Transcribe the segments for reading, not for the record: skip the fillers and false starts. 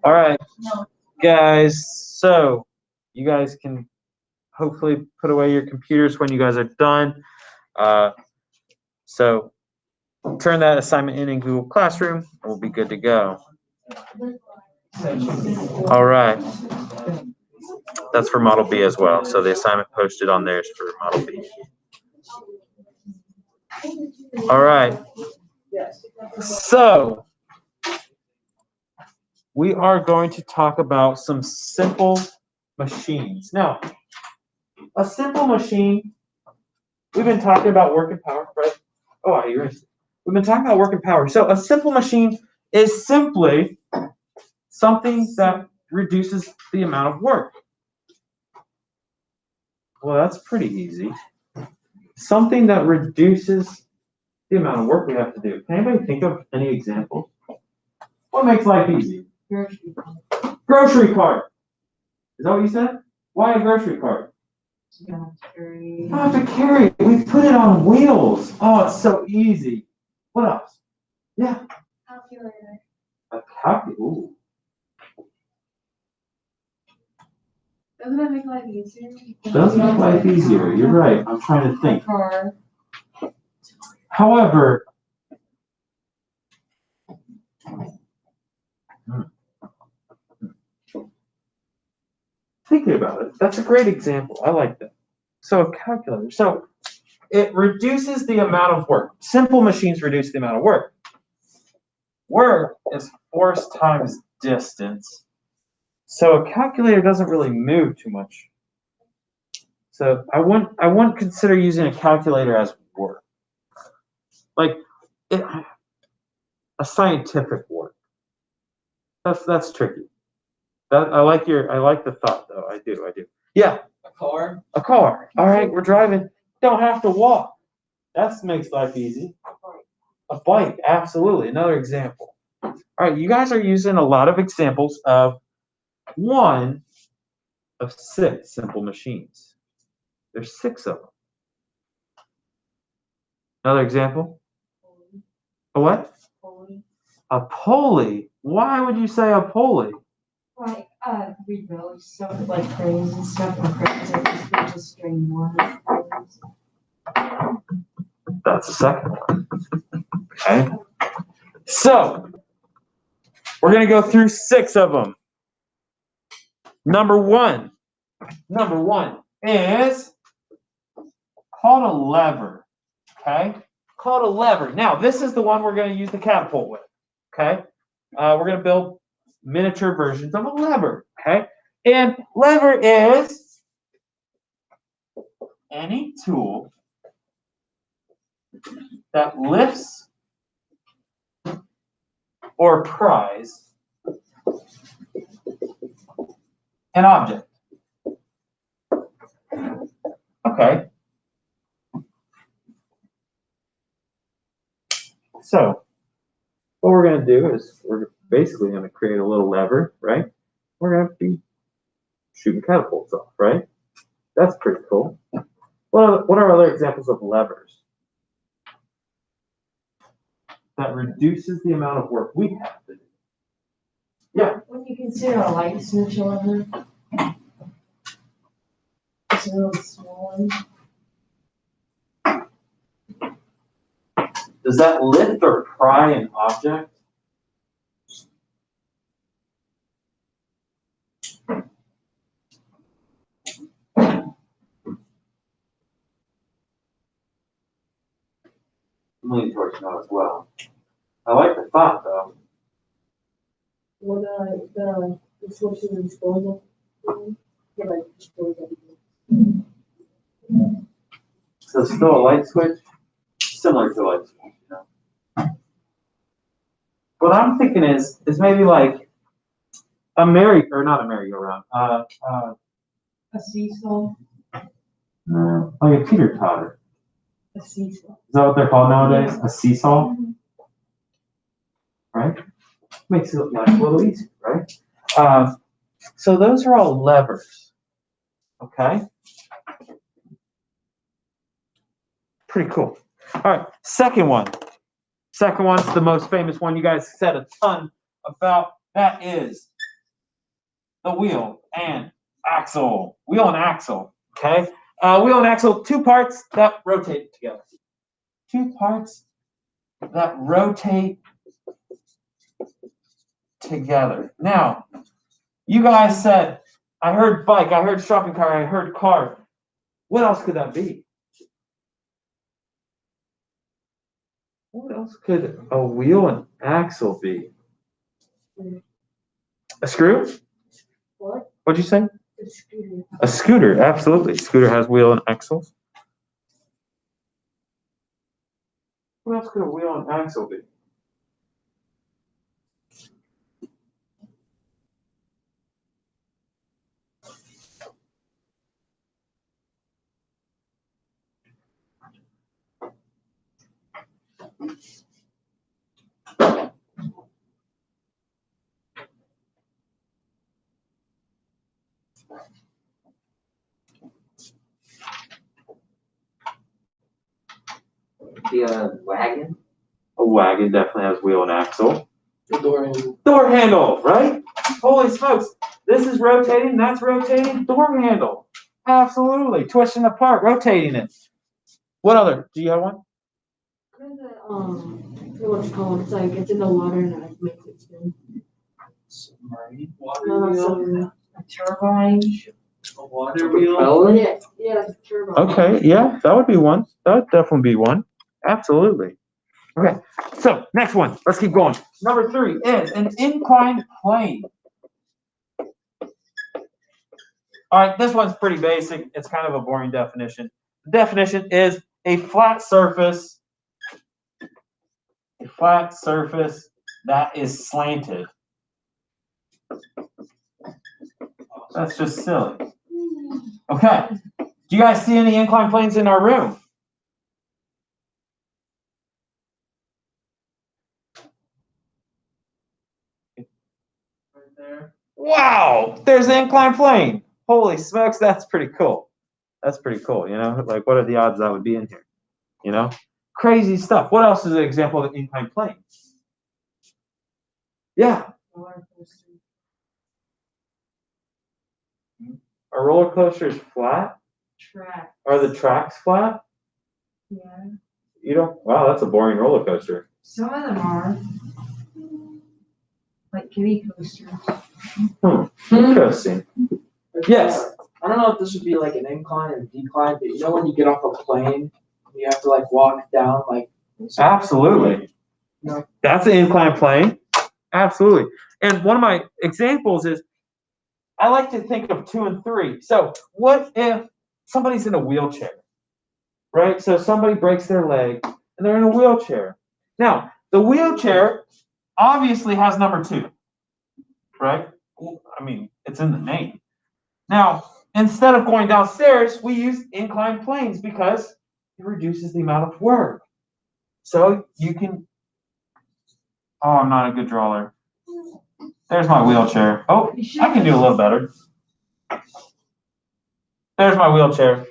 All right, guys. So you guys can hopefully put away your computers when you guys are done. So turn that assignment in Google Classroom, and we'll be good to go. All right. That's for Model B as well. So the assignment posted on there is for Model B. All right. So we are going to talk about some simple machines. Now, a simple machine, we've been talking about work and power, right? Oh, you're interested. We've been talking about work and power. So a simple machine is simply something that reduces the amount of work. Well, that's pretty easy. Something that reduces the amount of work we have to do. Can anybody think of any examples? What makes life easy? Grocery cart. Is that what you said? Why a grocery cart? You don't have to carry it. We put it on wheels. Oh, it's so easy. What else? Yeah. Calculator. A calculator. Ooh. Doesn't that make life easier? Does make life easier. You're right. I'm trying to think. Car. However, thinking about it, that's a great example. I like that. So a calculator. So it reduces the amount of work. Simple machines reduce the amount of work. Work is force times distance. So a calculator doesn't really move too much. So I wouldn't consider using a calculator as work. Like a scientific work. That's tricky. I like the thought though. I do. Yeah. A car. A car. All right, we're driving. Don't have to walk. That makes life easy. A bike, absolutely. Another example. All right, you guys are using a lot of examples of one of 6 simple machines. There's 6 of them. Another example? A what? Pulley. A pulley. Why would you say a pulley? Like, we build stuff like cranes and stuff and cranes are just string one. That's the second one. Okay. So, we're going to go through 6 of them. Number one is called a lever. Okay? Called a lever. Now, this is the one we're going to use the catapult with. Okay? We're going to build miniature versions of a lever. Okay? And lever is any tool that lifts or pries an object. Okay. So, what we're going to do is we're basically going to create a little lever, right? We're going to be shooting catapults off, right? That's pretty cool. Well, what are other examples of levers that reduces the amount of work we have to do? Yeah. Would you consider a light switch a lever? It's a really small one. Does that lift or pry an object? I'm leaning towards no as well. I like the thought though. What the switch and disposal? Yeah, like disposal. So it's still a light switch, similar to a light switch, you know. What I'm thinking is maybe like a not a merry-go-round, A seesaw. like a teeter-totter. A seesaw. Is that what they're called nowadays? A seesaw, Mm-hmm. right? Makes it look nice, a little easier, right? So those are all levers, okay? Pretty cool. All right, second one. Second one's the most famous one. You guys said a ton about That is the wheel and axle. Wheel and axle. Okay. Wheel and axle, two parts that rotate together. Two parts that rotate together. Now, you guys said, I heard bike, I heard shopping cart, I heard car. What else could that be? What else could a wheel and axle be? A screw? What? What'd you say? A scooter. A scooter, absolutely. Scooter has wheel and axles. What else could a wheel and axle be? The wagon. A wagon definitely has wheel and axle. The door handle. Door handle, right? Holy smokes. This is rotating, that's rotating. Door handle. Absolutely. Twisting apart, rotating it. What other? Do you have one? What's it called? It's like it's in the water and it makes it spin. Submarine. No, not a turbine. A water wheel. Yeah, it's a turbine. Okay, yeah, that would be one. That would definitely be one. Absolutely. Okay, so next one. Let's keep going. Number 3 is an inclined plane. All right, this one's pretty basic. It's kind of a boring definition. The definition is a flat surface that is slanted. That's just silly. Okay, do you guys see any inclined planes in our room? Right there. Wow, there's an inclined plane. Holy smokes, that's pretty cool. That's pretty cool, you know? Like, what are the odds that would be in here? You know? Crazy stuff. What else is an example of an inclined plane? Yeah. A roller coaster is flat? Track. Are the tracks flat? Yeah. You don't? Wow, that's a boring roller coaster. Some of them are. Like kiddie coasters. Interesting. Yes. I don't know if this would be like an incline or decline, but you know when you get off a plane, you have to like walk down like. Absolutely. No. That's an inclined plane. Absolutely. And one of my examples is I like to think of 2 and 3. So what if somebody's in a wheelchair, right? So somebody breaks their leg and they're in a wheelchair. Now, the wheelchair obviously has number 2, right? I mean, it's in the name. Now, instead of going downstairs, we use inclined planes because it reduces the amount of work. So you can, oh, I'm not a good drawer. There's my wheelchair. Oh, I can do a little better. There's my wheelchair.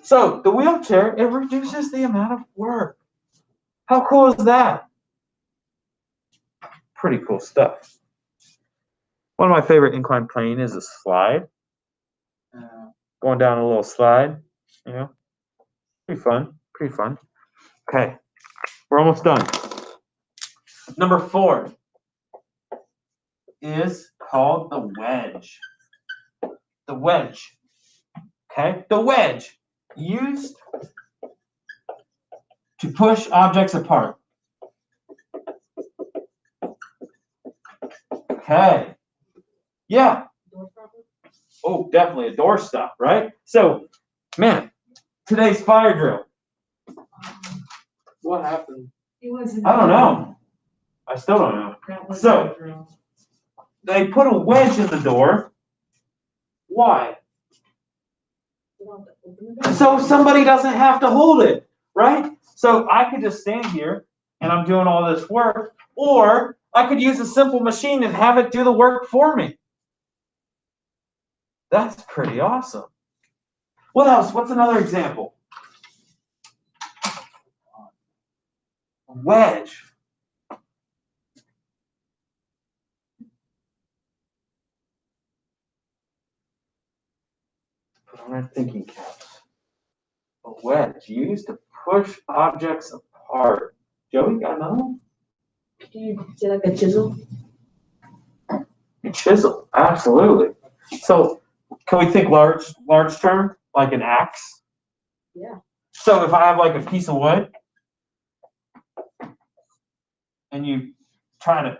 So the wheelchair, it reduces the amount of work. How cool is that? Pretty cool stuff. One of my favorite inclined plane is a slide. Going down a little slide, you know, pretty fun, pretty fun. Okay, we're almost done. Number 4 is called the wedge. The wedge. Okay, the wedge used to push objects apart. Okay. Yeah. Oh, definitely a doorstop, right? So, man, today's fire drill. What happened? It wasn't. I don't know. I still don't know. So, they put a wedge in the door. Why? So somebody doesn't have to hold it, right? So I could just stand here and I'm doing all this work, or I could use a simple machine and have it do the work for me. That's pretty awesome. What else? What's another example? Wedge. I'm thinking caps. A wedge used to push objects apart. Joey, got another one? Could you say like a chisel? A chisel, absolutely. So can we think large term, like an axe? Yeah. So if I have like a piece of wood and you try to,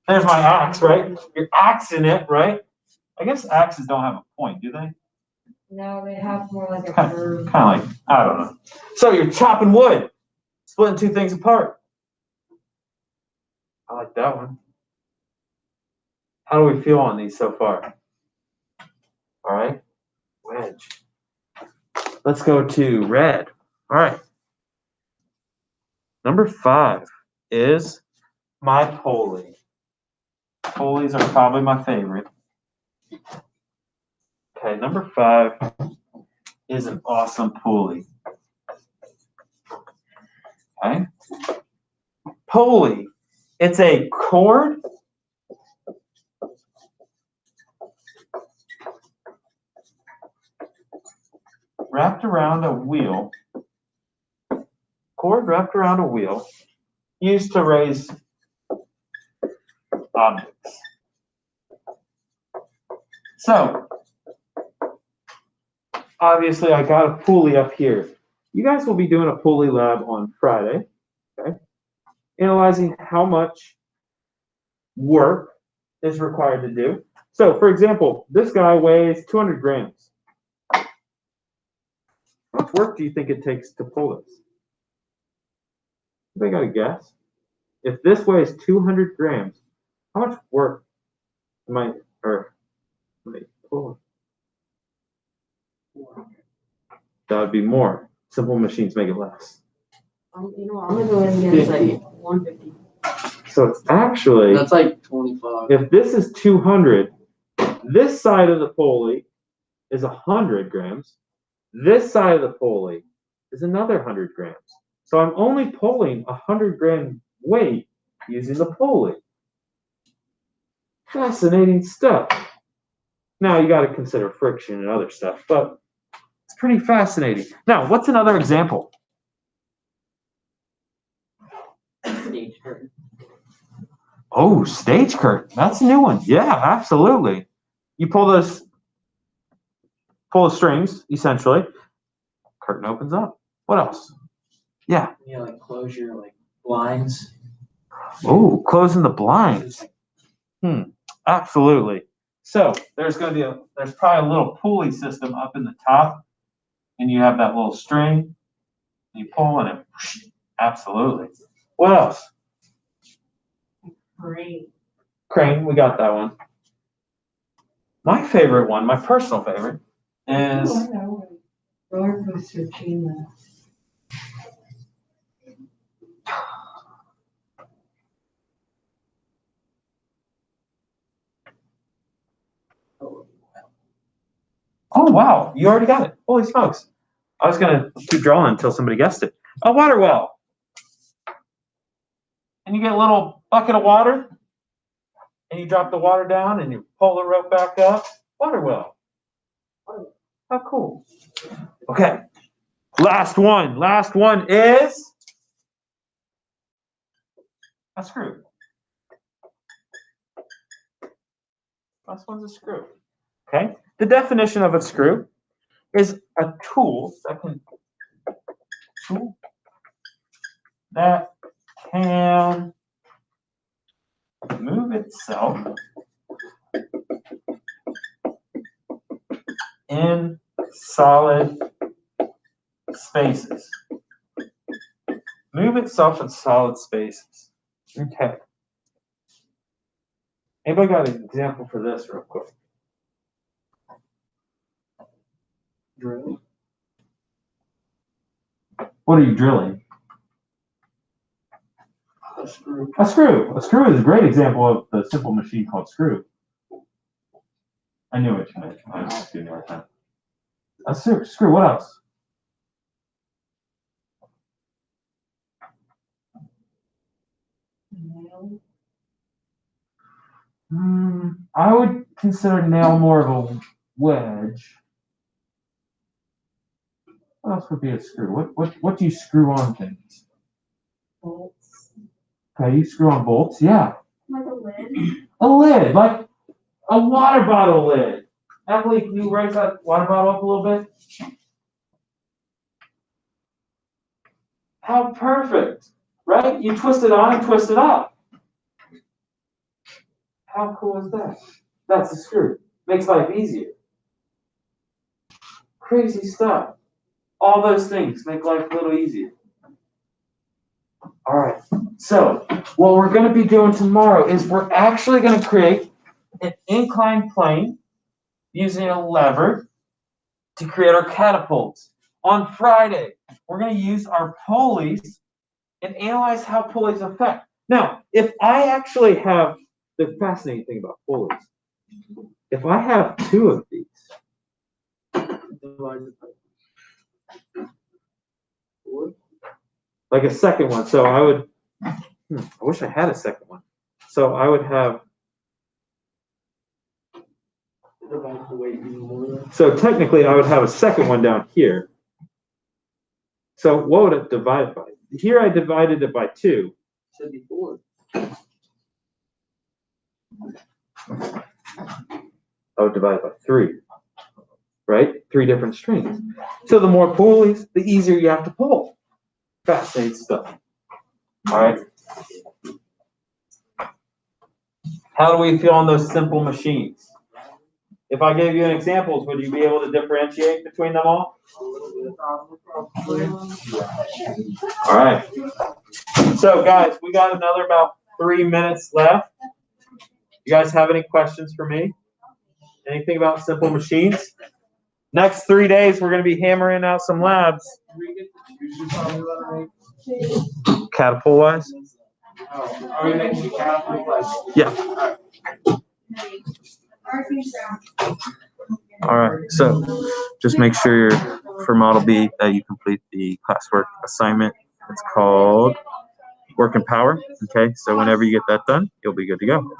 there's my axe, right? You're axing it, right? I guess axes don't have a point, do they? No, they have more like a Kind curve. of like, I don't know. So you're chopping wood, splitting two things apart. I like that one. How do we feel on these so far? All right, wedge. Let's go to red. All right. Number 5 is my pulley. Pulleys are probably my favorite. Okay, number 5 is an awesome pulley. Okay. Pulley. It's a cord wrapped around a wheel. Cord wrapped around a wheel used to raise objects. So, obviously I got a pulley up here. You guys will be doing a pulley lab on Friday, okay? Analyzing how much work is required to do. So, for example, this guy weighs 200 grams. How much work do you think it takes to pull this? Anybody got a guess? If this weighs 200 grams, how much work am I pulling? That would be more. Simple machines make it less. I'm gonna go ahead and guess like 150. So it's actually, That's like 25. if this is 200, this side of the pulley is 100 grams. This side of the pulley is another 100 grams. So I'm only pulling 100 gram weight using the pulley. Fascinating stuff. Now you got to consider friction and other stuff, but it's pretty fascinating. Now, what's another example? Stage curtain. Oh, stage curtain. That's a new one. Yeah, absolutely. You pull the strings, essentially. Curtain opens up. What else? Yeah. Yeah, like close your like blinds. Oh, closing the blinds. Absolutely. So there's probably a little pulley system up in the top, and you have that little string. You pull and it. Absolutely. What else? Crane. We got that one. My favorite one, my personal favorite, is. Roller coaster chain. Oh wow, you already got it. Holy smokes. I was gonna keep drawing until somebody guessed it. A water well. And you get a little bucket of water, and you drop the water down and you pull the rope back up. Water well. How cool. Okay. Last one. Last one is a screw. Last one's a screw. Okay. The definition of a screw is a tool that can move itself in solid spaces. Move itself in solid spaces. Okay. Anybody got an example for this real quick? Drill. What are you drilling? A screw. A screw. A screw is a great example of the simple machine called screw. I knew it. I was just doing it right now. A screw. What else? I would consider nail more of a wedge. What else would be a screw? What do you screw on things? Bolts. Okay, you screw on bolts, yeah. Like a lid. A lid, like a water bottle lid. Emily, can you raise that water bottle up a little bit? How perfect, right? You twist it on and twist it up. How cool is that? That's a screw. Makes life easier. Crazy stuff. All those things make life a little easier. All right. So what we're going to be doing tomorrow is we're actually going to create an inclined plane using a lever to create our catapults. On Friday, we're going to use our pulleys and analyze how pulleys affect. Now, if I actually have the fascinating thing about pulleys, if I have two of these, like a second one, so I would, I wish I had a second one. So I would have, so technically I would have a second one down here. So what would it divide by? Here I divided it by 2. Should be 4. I would divide it by 3. Right? 3 different strings. So the more pulleys, the easier you have to pull. Fascinating stuff. All right. How do we feel on those simple machines? If I gave you an examples, would you be able to differentiate between them all? All right. So guys, we got another about 3 minutes left. You guys have any questions for me? Anything about simple machines? Next 3 days, we're going to be hammering out some labs. Catapult wise? Are we making a catapult like? Yeah. All right. So just make sure for Model B that you complete the classwork assignment. It's called Work and Power. Okay. So whenever you get that done, you'll be good to go.